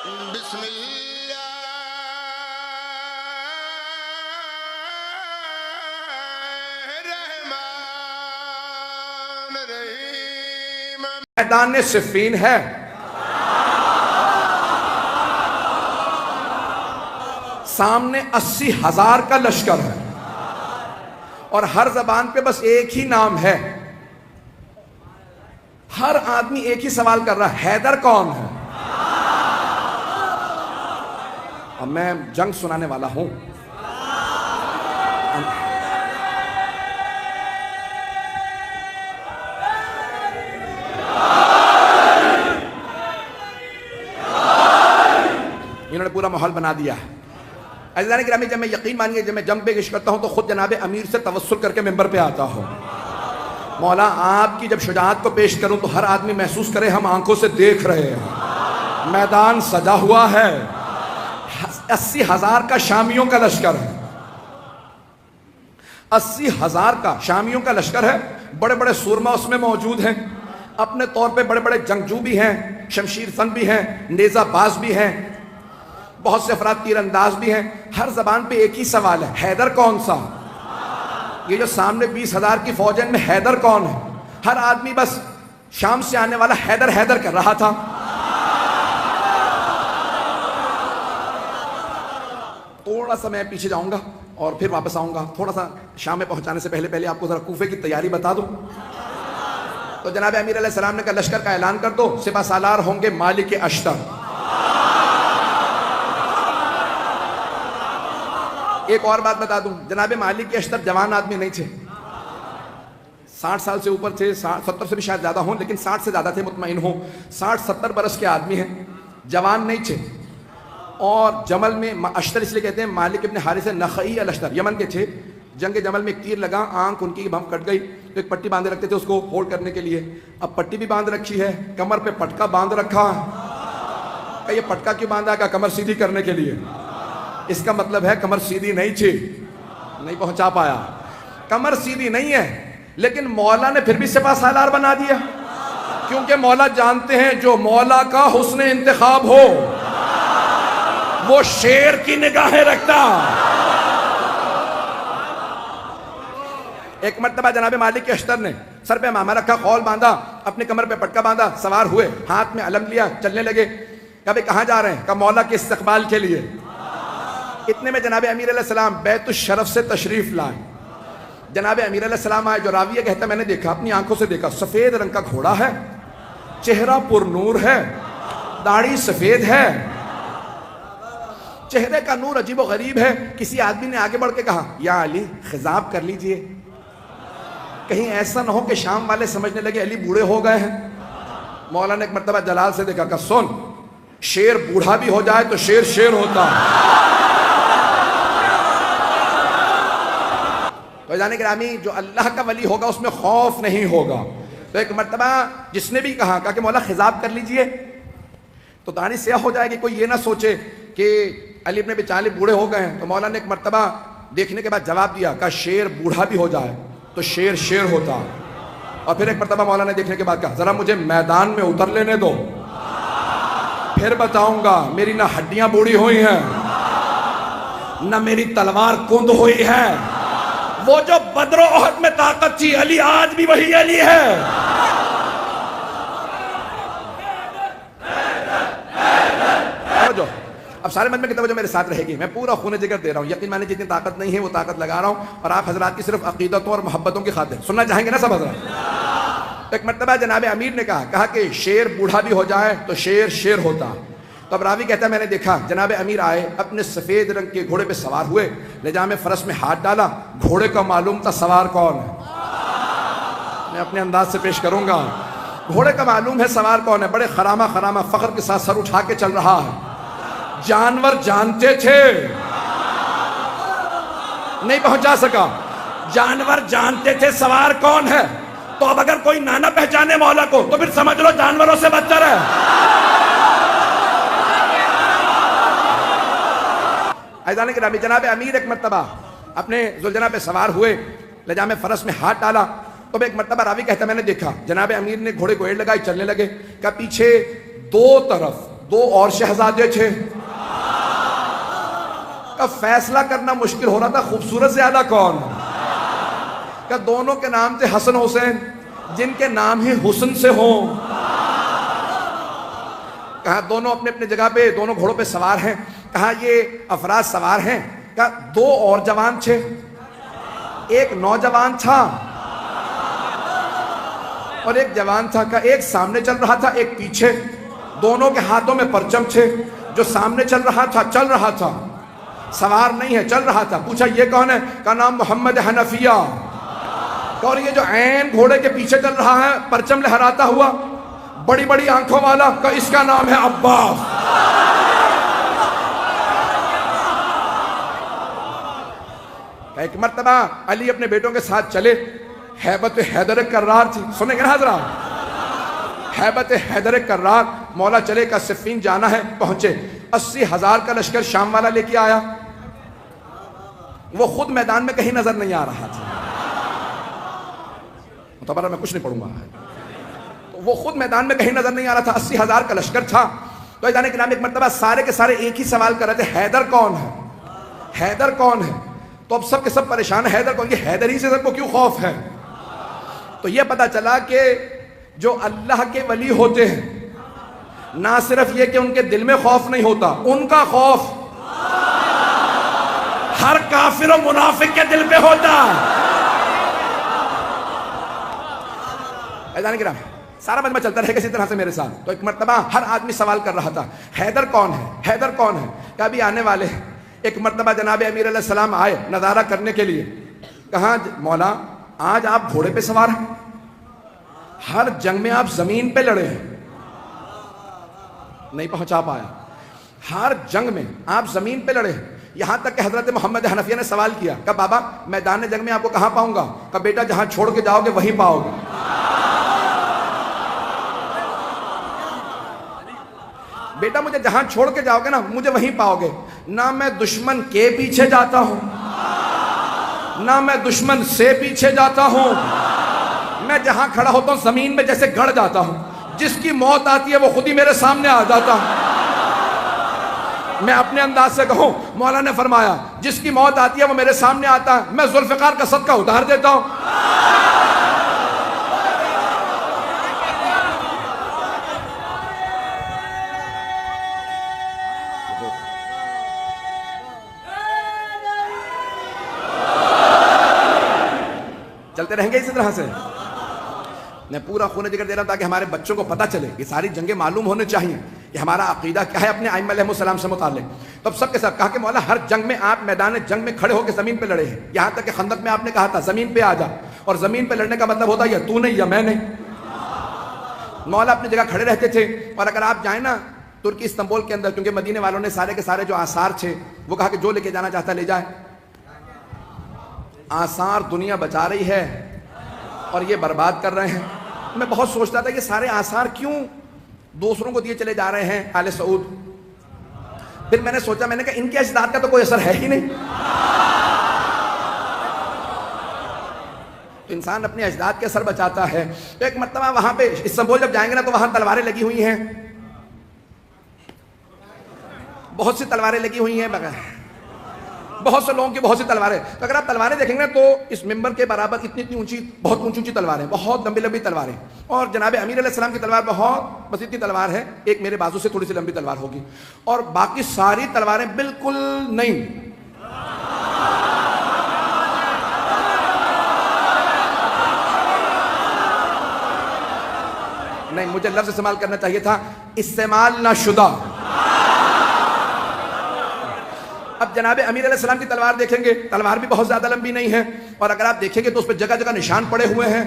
بسم اللہ الرحمن الرحیم۔ میدان صفین ہے، سامنے 80,000 کا لشکر ہے، اور ہر زبان پہ بس ایک ہی نام ہے۔ ہر آدمی ایک ہی سوال کر رہا ہے، حیدر کون ہے؟ اب میں جنگ سنانے والا ہوں۔ انہوں نے پورا ماحول بنا دیا ہے۔ عزیزان گرامی، جب میں یقین مانیے جب میں جنگ پہ گشت کرتا ہوں تو خود جناب امیر سے توسل کر کے ممبر پہ آتا ہوں، مولا آپ کی جب شجاعت کو پیش کروں تو ہر آدمی محسوس کرے ہم آنکھوں سے دیکھ رہے ہیں، میدان سجا ہوا ہے، 80,000 کا شامیوں کا لشکر ہے، 80,000 کا شامیوں کا لشکر ہے۔ بڑے بڑے سورما اس میں موجود ہیں، اپنے طور پہ بڑے بڑے جنگجو بھی ہیں، شمشیر زن بھی ہیں، نیزہ باز بھی ہیں، بہت سے افراد تیر انداز بھی ہیں۔ ہر زبان پہ ایک ہی سوال ہے، حیدر کون سا؟ یہ جو سامنے 20,000 کی فوج ہے ان میں حیدر کون ہے؟ ہر آدمی بس شام سے آنے والا حیدر حیدر کر رہا تھا۔ تھوڑا سا میں پیچھے جاؤں گا اور پھر واپس آؤں گا، تھوڑا سا شام میں پہنچانے سے پہلے آپ کو ذرا کوفے کی تیاری بتا دوں۔ تو جناب امیر علیہ السلام نے کہا لشکر کا اعلان کر دو، سپہ سالار ہوں گے مالک اشتر۔ ایک اور بات بتا دوں، جناب مالک اشتر جوان آدمی نہیں تھے، 60 سال سے اوپر تھے، 70 سے بھی شاید زیادہ ہوں، لیکن 60 سے زیادہ تھے مطمئن ہوں، 60-70 برس کے آدمی ہیں، جوان نہیں تھے۔ اور جمل میں اشتر اس لیے کہتے ہیں، مالک ابن حارث نخعی الاشتر یمن کے تھے۔ جنگ جمل میں ایک تیر لگا، آنکھ ان کی بم کٹ گئی، تو ایک پٹی باندھے رکھتے تھے اس کو ہولڈ کرنے کے لیے۔ اب پٹی بھی باندھ رکھی ہے، کمر پہ پٹکا باندھ رکھا ہے، کہ یہ پٹکا کیوں باندھا؟ کہ کمر سیدھی کرنے کے لیے۔ اس کا مطلب ہے کمر سیدھی نہیں تھی، نہیں پہنچا پایا، کمر سیدھی نہیں ہے، لیکن مولا نے پھر بھی سپہ سالار بنا دیا، کیونکہ مولا جانتے ہیں جو مولا کا حسن انتخاب ہو وہ شیر کی نگاہیں رکھتا۔ ایک مرتبہ جناب مالک اشتر نے سر پہ مامہ رکھا، خول باندھا، اپنے کمر پہ پٹکا باندھا، سوار ہوئے، ہاتھ میں علم لیا، چلنے لگے۔ کہا بھئی کہاں جا رہے ہیں؟ کہا مولا کے استقبال کے لیے۔ اتنے میں جناب امیر علیہ السلام بیت الشرف سے تشریف لائے۔ جناب امیر علیہ السلام آئے، جو راویہ کہتا ہے میں نے دیکھا، اپنی آنکھوں سے دیکھا، سفید رنگ کا گھوڑا ہے، چہرہ پر نور ہے، داڑھی سفید ہے، چہرے کا نور عجیب و غریب ہے۔ کسی آدمی نے آگے بڑھ کے کہا یا علی خضاب کر لیجئے، کہیں ایسا نہ ہو کہ شام والے سمجھنے لگے علی بوڑھے ہو گئے ہیں۔ مولا نے ایک مرتبہ جلال سے دیکھا کہ سن، شیر بوڑھا بھی ہو جائے تو شیر شیر ہوتا ہے۔ تو جانے گرامی، جو اللہ کا ولی ہوگا اس میں خوف نہیں ہوگا۔ تو ایک مرتبہ جس نے بھی کہا کہ مولا خضاب کر لیجئے تو داڑھی سیاہ ہو جائے گی، کوئی یہ نہ سوچے کہ علی ابن ابی طالب بوڑھے ہو گئے ہیں۔ تو مولا نے ایک مرتبہ دیکھنے کے بعد جواب دیا کہ شیر بوڑھا بھی ہو جائے تو شیر شیر ہوتا۔ اور پھر ایک مرتبہ مولا نے دیکھنے کے بعد کہا ذرا مجھے میدان میں اتر لینے دو، پھر بتاؤں گا میری نہ ہڈیاں بوڑھی ہوئی ہیں نہ میری تلوار کند ہوئی ہے۔ وہ جو بدر و احد میں طاقت تھی علی آج بھی وہی علی ہے۔ اب سارے مجمع کی توجہ میرے ساتھ رہے گی، میں پورا خون جگر دے رہا ہوں، یقین مانے جتنی طاقت نہیں ہے وہ طاقت لگا رہا ہوں، اور آپ حضرات کی صرف عقیدتوں اور محبتوں کی خاطر سننا چاہیں گے نا سب حضرات۔ ایک مرتبہ جناب امیر نے کہا کہ شیر بوڑھا بھی ہو جائے تو شیر شیر ہوتا۔ تو اب راوی کہتا ہے میں نے دیکھا جناب امیر آئے، اپنے سفید رنگ کے گھوڑے پہ سوار ہوئے، لجام فرس میں ہاتھ ڈالا، گھوڑے کا معلوم تھا سوار کون ہے، میں اپنے انداز سے پیش کروں گا۔ گھوڑے کا معلوم ہے سوار کون ہے، بڑے خرامہ فخر کے ساتھ سر اٹھا کے چل رہا ہے۔ جانور جانتے تھے، نہیں پہنچا سکا، جانور جانتے تھے سوار کون ہے۔ تو اب اگر کوئی نانا پہچانے مولا کو تو پھر سمجھ لو جانوروں سے بدتر ہے۔ عزیزان گرامی، جناب امیر ایک مرتبہ اپنے ذوالجناح پہ سوار ہوئے، لجام فرس میں ہاتھ ڈالا، تو ایک مرتبہ راوی کہتا میں نے دیکھا جناب امیر نے گھوڑے کو ایڑ لگائی، چلنے لگے، کہ پیچھے دو اور شہزادے تھے. کا فیصلہ کرنا مشکل ہو رہا تھا خوبصورت زیادہ کون. کہ دونوں کے نام تھے حسن حسین، جن کے نام ہی حسن سے ہوں. کہا دونوں اپنے اپنے جگہ پہ دونوں گھوڑوں پہ سوار ہیں. کہا یہ افراد سوار ہیں. کہا دو اور جوان تھے، ایک نوجوان تھا اور ایک جوان تھا. کہ ایک سامنے چل رہا تھا ایک پیچھے، دونوں کے ہاتھوں میں پرچم تھے. جو سامنے چل رہا تھا سوار نہیں ہے، چل رہا تھا. پوچھا یہ کون ہے؟ کا نام محمد حنفیہ. اور یہ جو عین گھوڑے کے پیچھے چل رہا ہے پرچم لہراتا ہوا، بڑی بڑی آنکھوں والا، کا اس کا نام ہے عباس. ایک مرتبہ علی اپنے بیٹوں کے ساتھ چلے. ہیبت حیدر کرار تھی، سنیں گے نا حضرات؟ ہیبت حیدر کرار. مولا چلے کا صفین جانا ہے. پہنچے 80,000 کا لشکر شام والا لے کے آیا. وہ خود میدان میں کہیں نظر نہیں آ رہا تھا. متبرہ میں کچھ نہیں پڑھوں گا. تو وہ خود میدان میں کہیں نظر نہیں آ رہا تھا. 80,000 کا لشکر تھا. تو عزیزان کرام ایک مرتبہ سارے کے سارے ایک ہی سوال کر رہے تھے، حیدر کون ہے؟ حیدر کون ہے؟ تو اب سب کے سب پریشان ہیں، حیدر کون؟ یہ حیدر ہی سے سب کو کیوں خوف ہے؟ تو یہ پتا چلا کہ جو اللہ کے ولی ہوتے ہیں، نہ صرف یہ کہ ان کے دل میں خوف نہیں ہوتا، ان کا خوف ہر کافر و منافق کے دل پہ ہوتا ہے. عزیزان کرام سارا مجمع چلتا رہے گا اسی طرح سے میرے ساتھ. تو ایک مرتبہ ہر آدمی سوال کر رہا تھا، حیدر کون ہے؟ حیدر کون ہے؟ کہ ابھی آنے والے ہیں. ایک مرتبہ جناب امیر علیہ السلام آئے نظارہ کرنے کے لیے. کہا مولا آج آپ گھوڑے پہ سوار ہیں، ہر جنگ میں آپ زمین پہ لڑے ہیں. نہیں پہنچا پایا. ہر جنگ میں آپ زمین پہ لڑے ہیں. یہاں تک کہ حضرت محمد حنفیہ نے سوال کیا کہ بابا میدان جنگ میں آپ کو کہاں پاؤں گا؟ کہ بیٹا جہاں چھوڑ کے جاؤ گے وہیں پاؤ گے. بیٹا مجھے جہاں چھوڑ کے جاؤ گے نا مجھے وہیں پاؤ گے. نہ میں دشمن کے پیچھے جاتا ہوں، نہ میں دشمن سے پیچھے جاتا ہوں. میں جہاں کھڑا ہوتا ہوں زمین میں جیسے گڑ جاتا ہوں. جس کی موت آتی ہے وہ خود ہی میرے سامنے آ جاتا ہے. میں اپنے انداز سے کہوں، مولا نے فرمایا جس کی موت آتی ہے وہ میرے سامنے آتا ہے. میں ذوالفقار کا صدقہ اتار دیتا ہوں. چلتے رہیں گے اسی طرح سے. میں پورا خون جگر دے رہا ہوں تاکہ ہمارے بچوں کو پتہ چلے. یہ ساری جنگیں معلوم ہونے چاہیے کہ ہمارا عقیدہ کیا ہے اپنے ائمہ علیہ السلام سے متعلق. تو اب سب کے ساتھ کہا کہ مولا ہر جنگ میں آپ میدان جنگ میں کھڑے ہو کے زمین پہ لڑے ہیں. یہاں تک کہ خندق میں آپ نے کہا تھا زمین پہ آ جا. اور زمین پہ لڑنے کا مطلب ہوتا ہے یا تو نہیں یا میں نہیں. مولا اپنی جگہ کھڑے رہتے تھے. اور اگر آپ جائیں نا ترکی استنبول کے اندر، کیونکہ مدینے والوں نے سارے کے سارے جو آثار تھے وہ کہا کہ جو لے کے جانا چاہتا لے جائے. آثار دنیا بچا رہی ہے اور یہ برباد کر رہے ہیں. میں بہت سوچتا تھا یہ سارے آثار کیوں دوسروں کو دیے چلے جا رہے ہیں آل سعود. پھر میں نے سوچا، میں نے کہا ان کے اجداد کا تو کوئی اثر ہے ہی نہیں. تو انسان اپنے اجداد کے اثر بچاتا ہے. تو ایک مرتبہ وہاں پہ استنبول جب جائیں گے نا تو وہاں تلواریں لگی ہوئی ہیں، بہت سی تلواریں لگی ہوئی ہیں بغیر بہت سے لوگوں کی بہت سی تلواریں. تو اگر آپ تلواریں دیکھیں گے تو اس ممبر کے برابر اتنی اونچی، بہت اونچی اونچی تلواریں، بہت لمبی لمبی تلواریں. اور جناب امیر علیہ السلام کی تلوار بہت بس اتنی تلوار ہے، ایک میرے بازو سے تھوڑی سی لمبی تلوار ہوگی. اور باقی ساری تلواریں بالکل نہیں. نہیں، مجھے لفظ استعمال کرنا چاہیے تھا استعمال نہ شدہ. اب جناب امیر علیہ السلام کی تلوار دیکھیں گے، تلوار بھی بہت زیادہ لمبی نہیں ہے. اور اگر آپ دیکھیں گے تو اس پہ جگہ جگہ نشان پڑے ہوئے ہیں.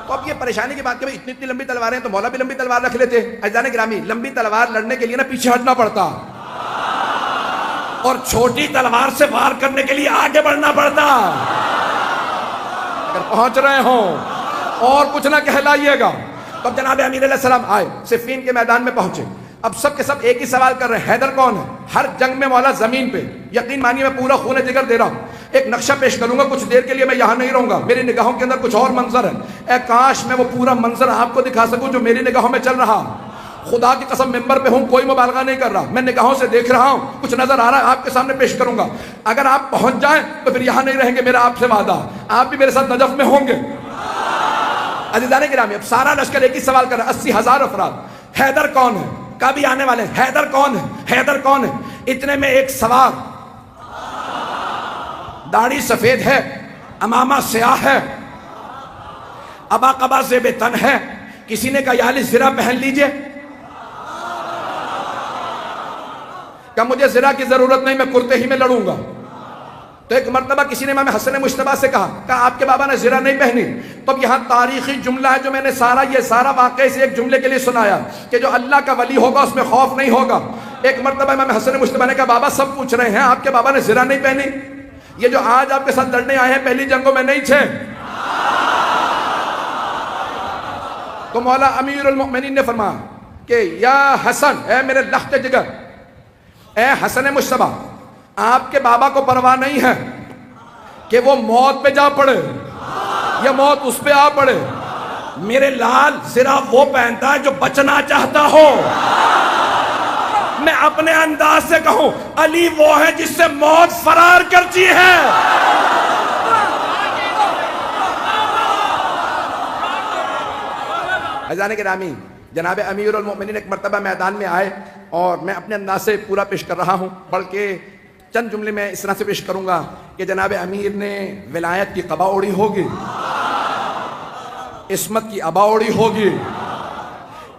تو اب یہ پریشانی کی بات کہ اتنی اتنی لمبی تلواریں تو مولا بھی لمبی تلوار رکھ لیتے. عزیزان گرامی لمبی تلوار لڑنے کے لیے نا پیچھے ہٹنا پڑتا، اور چھوٹی تلوار سے وار کرنے کے لیے آگے بڑھنا پڑتا. اگر پہنچ رہے ہوں اور کچھ نہ کہلائیے گا. تو اب جناب امیر علیہ السلام آئے، صفین کے میدان میں پہنچے. اب سب کے سب ایک ہی سوال کر رہے ہیں، حیدر کون ہے؟ ہر جنگ میں مولا زمین پہ. یقین مانیے میں پورا خون جگر دے رہا ہوں. ایک نقشہ پیش کروں گا، کچھ دیر کے لیے میں یہاں نہیں رہوں گا، میری نگاہوں کے اندر کچھ اور منظر ہے. اے کاش میں وہ پورا منظر آپ کو دکھا سکوں جو میری نگاہوں میں چل رہا. خدا کی قسم ممبر پہ ہوں، کوئی مبالغہ نہیں کر رہا، میں نگاہوں سے دیکھ رہا ہوں، کچھ نظر آ رہا ہے، آپ کے سامنے پیش کروں گا۔ اگر آپ پہنچ جائیں تو پھر یہاں نہیں رہیں گے، میرا آپ سے وعدہ، آپ بھی میرے ساتھ نجف میں ہوں گے۔ عزیزان گرامی، اب سارا لشکر ایک ہی سوال کر رہا ہے، 80,000 افراد، حیدر کون ہے؟ کبھی آنے والے ہیں، حیدر کون ہے؟ حیدر کون ہے؟ اتنے میں ایک سوار، داڑھی سفید ہے، امامہ سیاہ ہے، ابا قبا زیب تن ہے، کسی نے کہا یا علی زرہ پہن لیجئے، کہ مجھے زرہ کی ضرورت نہیں، میں کرتے ہی میں لڑوں گا۔ تو ایک مرتبہ کسی نے امام حسن مجتبیٰ سے کہا آپ کے بابا نے زرہ نہیں پہنی۔ تو اب یہاں تاریخی جملہ ہے جو میں نے یہ سارا واقعہ سے ایک جملے کے لیے سنایا کہ جو اللہ کا ولی ہوگا اس میں خوف نہیں ہوگا۔ ایک مرتبہ امام حسن مجتبیٰ نے کہا بابا سب پوچھ رہے ہیں آپ کے بابا نے زرہ نہیں پہنی، یہ جو آج آپ کے ساتھ لڑنے آئے ہیں پہلی جنگوں میں نہیں تھے۔ تو مولا امیر المؤمنین نے فرمایا کہ یا حسن، اے میرے لخت جگر، اے حسن مجتبیٰ، آپ کے بابا کو پرواہ نہیں ہے کہ وہ موت پہ جا پڑے یا موت اس پہ آ پڑے، میرے لال زرہ وہ پہنتا ہے جو بچنا چاہتا ہو۔ میں اپنے انداز سے کہوں علی وہ ہے جس سے موت فرار کرتی ہے۔ عزیزان گرامی، جناب امیر المؤمنین ایک مرتبہ میدان میں آئے اور میں اپنے انداز سے پورا پیش کر رہا ہوں، بلکہ چند جملے میں اس طرح سے پیش کروں گا کہ جناب امیر نے ولایت کی قبا اوڑی ہوگی، عصمت کی ابا اوڑی ہوگی،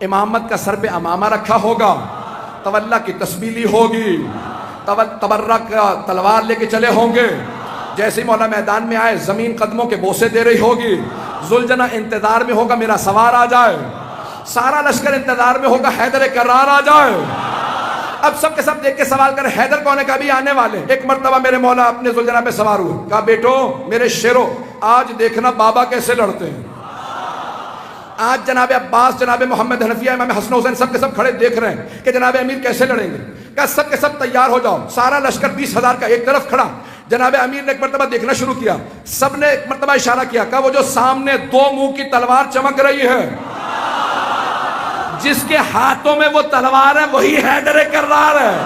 امامت کا سر پہ امامہ رکھا ہوگا، تولا کی تسبیح لی ہوگی، تبرک کا تلوار لے کے چلے ہوں گے، جیسے ہی مولا میدان میں آئے زمین قدموں کے بوسے دے رہی ہوگی، ذوالجناح انتظار میں ہوگا میرا سوار آ جائے، سارا لشکر انتظار میں ہوگا حیدر کرار آ جائے۔ اب سب کے سب دیکھ کے سوال کر حیدر کون ہے؟ کبھی آنے والے۔ ایک مرتبہ میرے مولا اپنے ذوالجناح پہ سوار ہوئے، کہا بیٹو میرے شیرو آج دیکھنا بابا کیسے لڑتے ہیں۔ آج جناب عباس، جناب محمد حنفیہ، امام حسن حسین سب کے سب کھڑے دیکھ رہے ہیں کہ جناب امیر کیسے لڑیں گے۔ کہا سب کے سب تیار ہو جاؤ، سارا لشکر 20,000 کا ایک طرف کھڑا۔ جناب امیر نے ایک مرتبہ دیکھنا شروع کیا، سب نے ایک مرتبہ اشارہ کیا، کہا وہ جو سامنے 2 منہ کی تلوار چمک رہی ہے، جس کے ہاتھوں میں وہ تلوار ہے وہی حیدر کرار ہے۔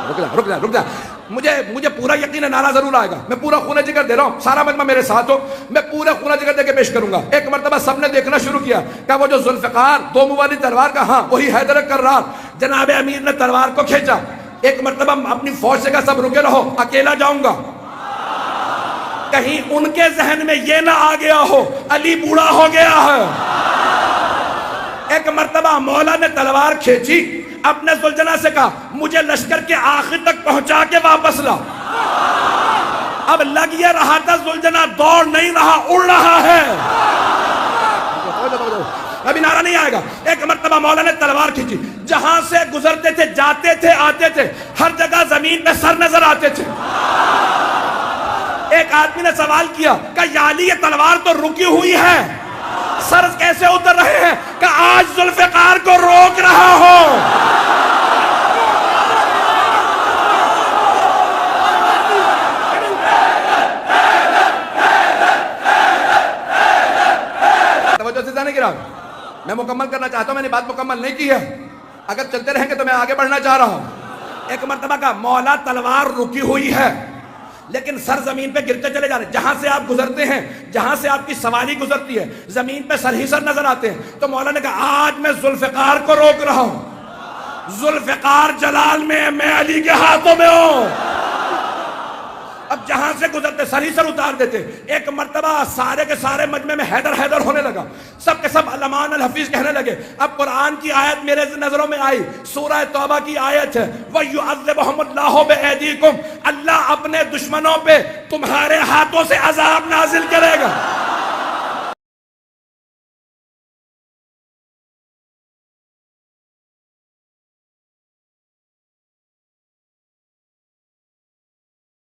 رک جا، مجھے پورا یقین ہے نعرہ ضرور آئے گا، میں پورا خونہ جگر دے رہا ہوں، سارا مجمع میرے ساتھ ہو، میں پورا خونہ جگر دے کے پیش کروں گا۔ ایک مرتبہ سب نے دیکھنا شروع کیا، کہ وہ جو ذوالفقار 2 منہ والی تلوار کا، ہاں وہی حیدر کرار۔ جناب امیر نے تلوار کو کھینچا، ایک مرتبہ اپنی فوج سے کہا سب رکے رہو، اکیلا جاؤں گا، کہیں ان کے ذہن میں یہ نہ آ گیا ہو علی بوڑھا ہو گیا ہے۔ ایک مرتبہ مولا نے تلوار کھینچی، اپنے ذوالجناح سے کہا مجھے لشکر کے آخر تک پہنچا کے واپس لا۔ اب لگ یہ رہا تھا ذوالجناح دوڑ نہیں رہا، اڑ رہا ہے، ابھی نعرہ نہیں آئے گا۔ ایک مرتبہ مولا نے تلوار کھینچی، جہاں سے گزرتے تھے، جاتے تھے، آتے تھے، ہر جگہ زمین پہ سر نظر آتے تھے۔ ایک آدمی نے سوال کیا کہ یا علی یہ تلوار تو رکی ہوئی ہے، سر کیسے اتر رہے ہیں؟ کہ آج ذوالفقار کو روک رہا ہو۔ توجہ سے جانے گرام، میں مکمل کرنا چاہتا ہوں، میں نے بات مکمل نہیں کی ہے، اگر چلتے رہیں گے تو میں آگے بڑھنا چاہ رہا ہوں۔ ایک مرتبہ کا مولا تلوار رکی ہوئی ہے لیکن سر زمین پہ گرتے چلے جا رہے ہیں، جہاں سے آپ گزرتے ہیں، جہاں سے آپ کی سواری گزرتی ہے، زمین پہ سر ہی سر نظر آتے ہیں۔ تو مولا نے کہا آج میں ذوالفقار کو روک رہا ہوں، ذوالفقار جلال میں، میں علی کے ہاتھوں میں ہوں۔ اب جہاں سے گزرتے سر ہی سر اتار دیتے۔ ایک مرتبہ سارے کے سارے مجمع میں حیدر حیدر ہونے لگا، سب کے سب علمان الحفیظ کہنے لگے۔ اب قرآن کی آیت میرے نظروں میں آئی، سورہ توبہ کی آیت ہے، وَيُعَذِّبُهُمُ اللَّهُ بِأَيْدِيكُمْ، اللہ اپنے دشمنوں پہ تمہارے ہاتھوں سے عذاب نازل کرے گا۔